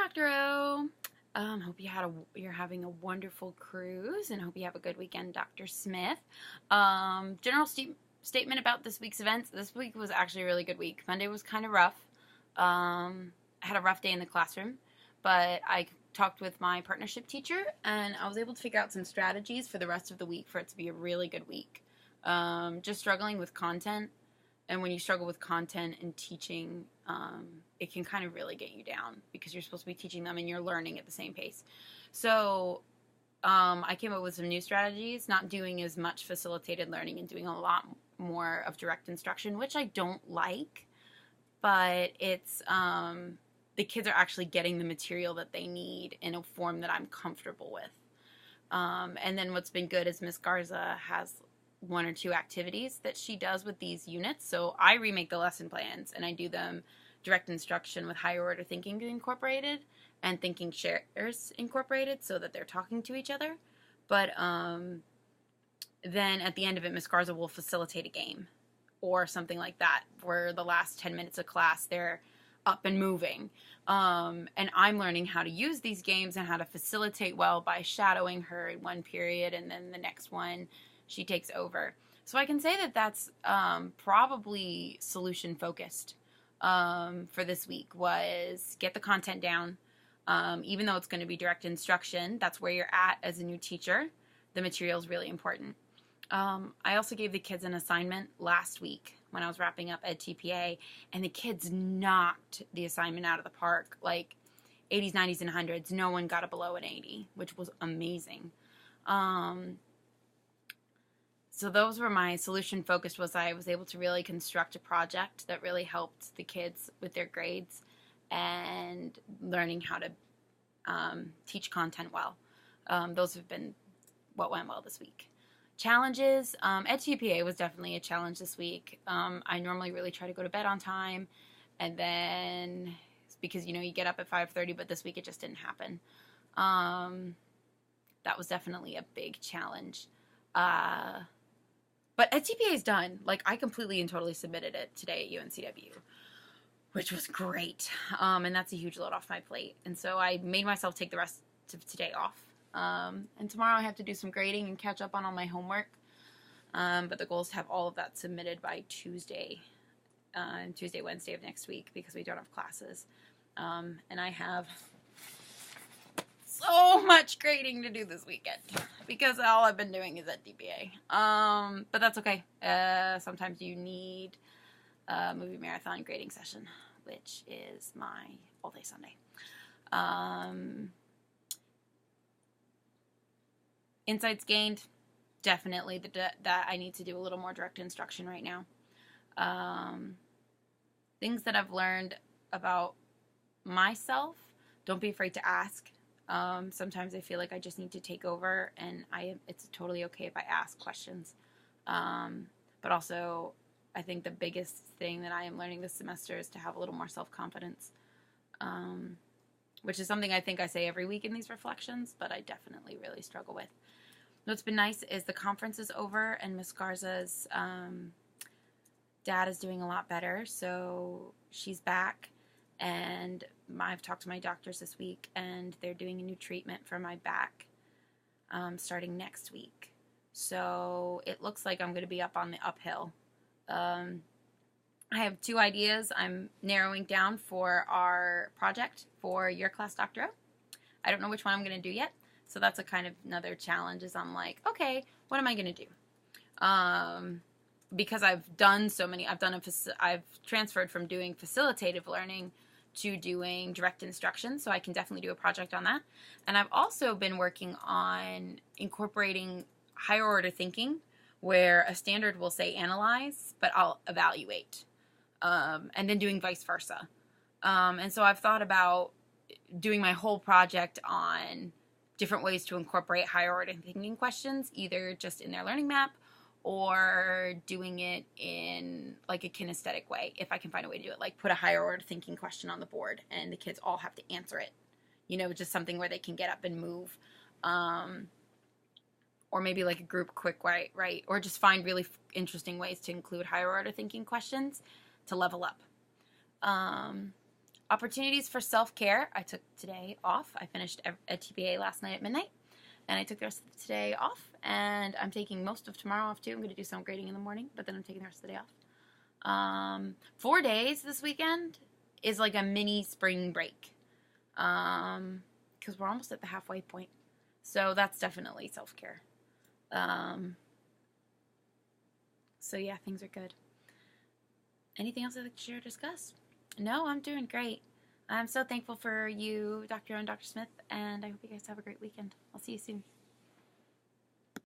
Dr. O. Hope you're having a wonderful cruise, and hope you have a good weekend, Dr. Smith. General statement about this week's events. This week was actually a really good week. Monday was kind of rough. I had a rough day in the classroom, but I talked with my partnership teacher, and I was able to figure out some strategies for the rest of the week for it to be a really good week. Just struggling with content. And when you struggle with content and teaching, it can kind of really get you down because you're supposed to be teaching them and you're learning at the same pace. So I came up with some new strategies, not doing as much facilitated learning and doing a lot more of direct instruction, which I don't like, but it's the kids are actually getting the material that they need in a form that I'm comfortable with. And then what's been good is Miss Garza has one or two activities that she does with these units. So I remake the lesson plans and I do them direct instruction with higher order thinking incorporated and thinking shares incorporated so that they're talking to each other. But then at the end of it, Miss Garza will facilitate a game or something like that where the last 10 minutes of class they're up and moving. And I'm learning how to use these games and how to facilitate well by shadowing her in one period, and then the next one she takes over. So I can say that that's probably solution focused for this week was get the content down. Even though it's going to be direct instruction, that's where you're at as a new teacher. The material is really important. I also gave the kids an assignment last week when I was wrapping up Ed TPA, and the kids knocked the assignment out of the park, like 80s, 90s, and 100s. No one got a below an 80, which was amazing. So those were my solution focused. Was I was able to really construct a project that really helped the kids with their grades and learning how to teach content well. Those have been what went well this week. Challenges. Ed TPA was definitely a challenge this week. I normally really try to go to bed on time, and then because you get up at 5:30, but this week it just didn't happen. That was definitely a big challenge. But Ed TPA is done. Like, I completely and totally submitted it today at UNCW, which was great. And that's a huge load off my plate. And so I made myself take the rest of today off. And tomorrow I have to do some grading and catch up on all my homework. But the goal is to have all of that submitted by Tuesday, Wednesday of next week, because we don't have classes. And I have so much grading to do this weekend because all I've been doing is at DBA. But that's okay. Sometimes you need a movie marathon grading session, which is my all-day Sunday. Insights gained, definitely that I need to do a little more direct instruction right now. Things that I've learned about myself, don't be afraid to ask. Sometimes I feel like I just need to take over, and it's totally okay if I ask questions. But also, I think the biggest thing that I am learning this semester is to have a little more self-confidence, which is something I think I say every week in these reflections, but I definitely really struggle with. What's been nice is the conference is over, and Miss Garza's dad is doing a lot better, so she's back. And I've talked to my doctors this week, and they're doing a new treatment for my back starting next week. So it looks like I'm going to be up on the uphill. I have 2 ideas I'm narrowing down for our project for your class, Dr. O. I don't know which one I'm going to do yet. So that's a kind of another challenge is I'm like, okay, what am I going to do? Because I've done so many, I've transferred from doing facilitative learning to doing direct instruction, so I can definitely do a project on that. And I've also been working on incorporating higher order thinking, where a standard will say analyze, but I'll evaluate, and then doing vice versa. And so I've thought about doing my whole project on different ways to incorporate higher order thinking questions, either just in their learning map or doing it in like a kinesthetic way, if I can find a way to do it, like put a higher order thinking question on the board and the kids all have to answer it, just something where they can get up and move, or maybe like a group quick right, or just find really interesting ways to include higher order thinking questions to level up. Opportunities for self-care. I took today off. I finished a TPA last night at midnight, and I took the rest of today off, and I'm taking most of tomorrow off too. I'm going to do some grading in the morning, but then I'm taking the rest of the day off. 4 days this weekend is like a mini spring break, because we're almost at the halfway point. So that's definitely self-care. So yeah, things are good. Anything else I'd like to share or discuss? No, I'm doing great. I'm so thankful for you, Dr. O and Dr. Smith, and I hope you guys have a great weekend. I'll see you soon.